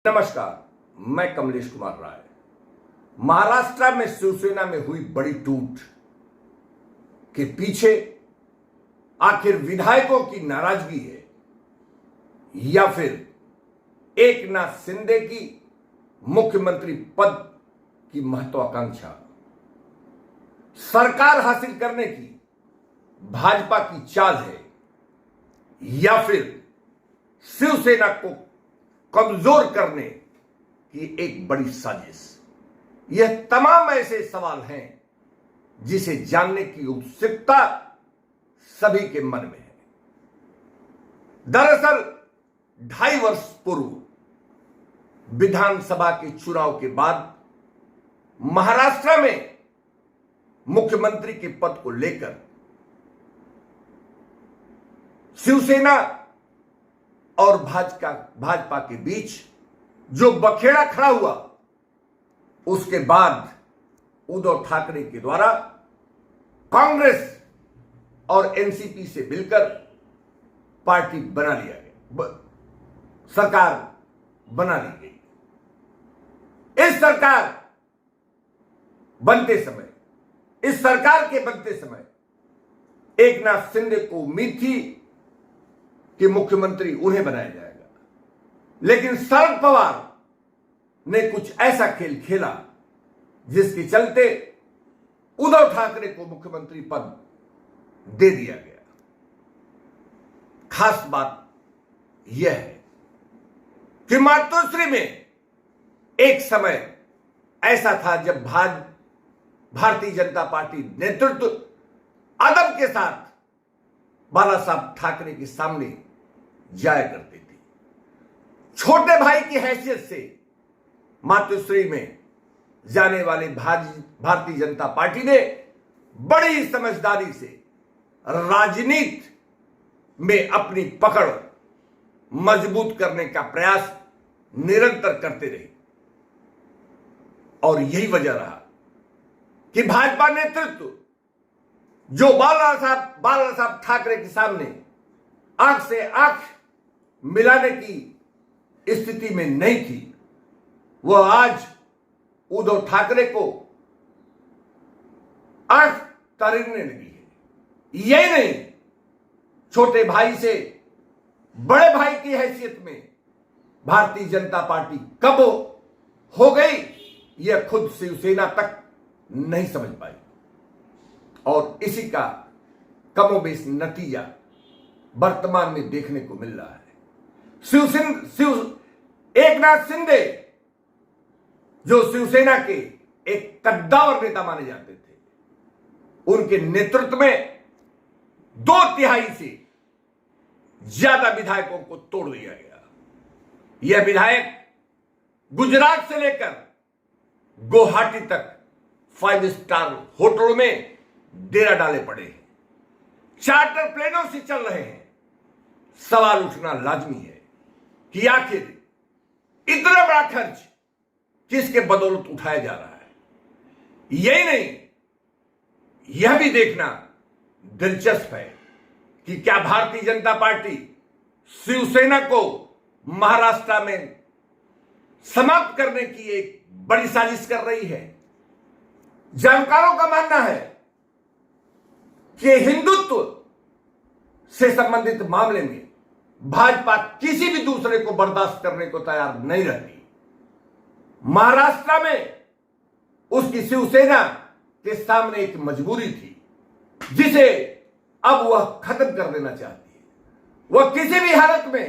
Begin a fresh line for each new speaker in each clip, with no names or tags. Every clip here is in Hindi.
नमस्कार, मैं कमलेश कुमार राय। महाराष्ट्र में शिवसेना में हुई बड़ी टूट के पीछे आखिर विधायकों की नाराजगी है या फिर एकनाथ शिंदे की मुख्यमंत्री पद की महत्वाकांक्षा, सरकार हासिल करने की भाजपा की चाल है या फिर शिवसेना को कमजोर करने की एक बड़ी साजिश। यह तमाम ऐसे सवाल हैं जिसे जानने की उत्सुकता सभी के मन में है। दरअसल 2.5 वर्ष पूर्व विधानसभा के चुनाव के बाद महाराष्ट्र में मुख्यमंत्री के पद को लेकर शिवसेना और भाजपा के बीच जो बखेड़ा खड़ा हुआ, उसके बाद उद्धव ठाकरे के द्वारा कांग्रेस और एनसीपी से मिलकर पार्टी बना लिया गया, सरकार बना ली गई। इस सरकार के बनते समय एकनाथ शिंदे को उम्मीद थी कि मुख्यमंत्री उन्हें बनाया जाएगा, लेकिन शरद पवार ने कुछ ऐसा खेल खेला जिसके चलते उद्धव ठाकरे को मुख्यमंत्री पद दे दिया गया। खास बात यह है कि मातोश्री में एक समय ऐसा था जब भारतीय जनता पार्टी नेतृत्व अदब के साथ बाला साहब ठाकरे के सामने जाया करती थी। छोटे भाई की हैसियत से मातोश्री में जाने वाले भारतीय जनता पार्टी ने बड़ी समझदारी से राजनीति में अपनी पकड़ मजबूत करने का प्रयास निरंतर करते रही और यही वजह रहा कि भाजपा नेतृत्व जो बाला साहब ठाकरे के सामने आंख से आंख मिलाने की स्थिति में नहीं थी, वह आज उद्धव ठाकरे को आंख तारीखने लगी है। यही नहीं, छोटे भाई से बड़े भाई की हैसियत में भारतीय जनता पार्टी कब हो गई, यह खुद शिवसेना तक नहीं समझ पाई और इसी का कमोबेश नतीजा वर्तमान में देखने को मिल रहा है। एकनाथ शिंदे जो शिवसेना के एक कद्दावर नेता माने जाते थे, उनके नेतृत्व में 2/3 से ज्यादा विधायकों को तोड़ दिया गया। यह विधायक गुजरात से लेकर गुवाहाटी तक 5 स्टार होटलों में डेरा डाले पड़े हैं, चार्टर प्लेनों से चल रहे हैं। सवाल उठना लाजमी है कि आखिर इतना बड़ा खर्च किसके बदौलत उठाया जा रहा है। यही नहीं, यह भी देखना दिलचस्प है कि क्या भारतीय जनता पार्टी शिवसेना को महाराष्ट्र में समाप्त करने की एक बड़ी साजिश कर रही है। जानकारों का मानना है कि हिंदुत्व से संबंधित मामले में भाजपा किसी भी दूसरे को बर्दाश्त करने को तैयार नहीं रहती। महाराष्ट्र में उसकी शिवसेना के सामने एक मजबूरी थी जिसे अब वह खत्म कर देना चाहती है। वह किसी भी हालत में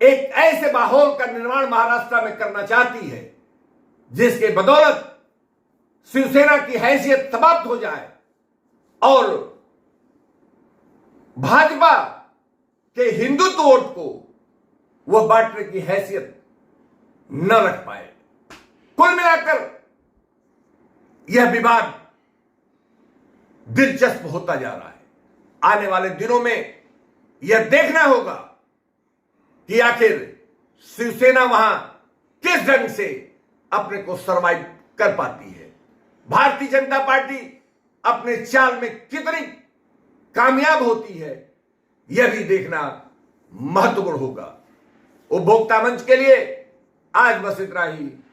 एक ऐसे माहौल का निर्माण महाराष्ट्र में करना चाहती है जिसके बदौलत शिवसेना की हैसियत समाप्त हो जाए और भाजपा के हिंदुत्व वोट को वह बांटने की हैसियत न रख पाए। कुल मिलाकर यह विवाद दिलचस्प होता जा रहा है। आने वाले दिनों में यह देखना होगा कि आखिर शिवसेना वहां किस ढंग से अपने को सरवाइव कर पाती है। भारतीय जनता पार्टी अपने चाल में कितनी कामयाब होती है, यह भी देखना महत्वपूर्ण होगा। उपभोक्ता मंच के लिए आज बस इतना ही।